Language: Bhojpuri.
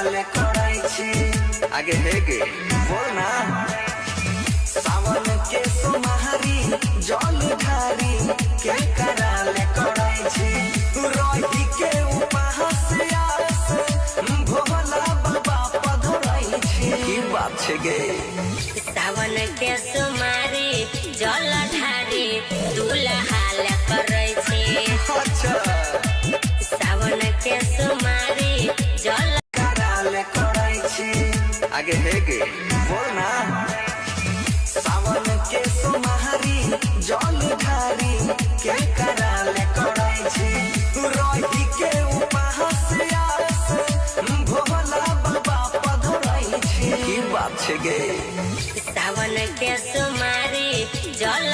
कराले कराई छी आगे है गे बोल ना सावन के सोमहारी जल ढारी के कराले कराई छी रही के उपहास आस भोला बाबा पधराई छी की बात छे गे सावन के सोमहारी जल ढारी दुल्हाल करै छी अच्छा सावन के सोमहारी जल कराले कराई छी आगे है गे बोल ना सावन के सोमहारी जल ढारी के कराले कराई छी रही के उपहास आस भोला बाबा पधराई छी की बात छे गे सावन के सोमहारी जल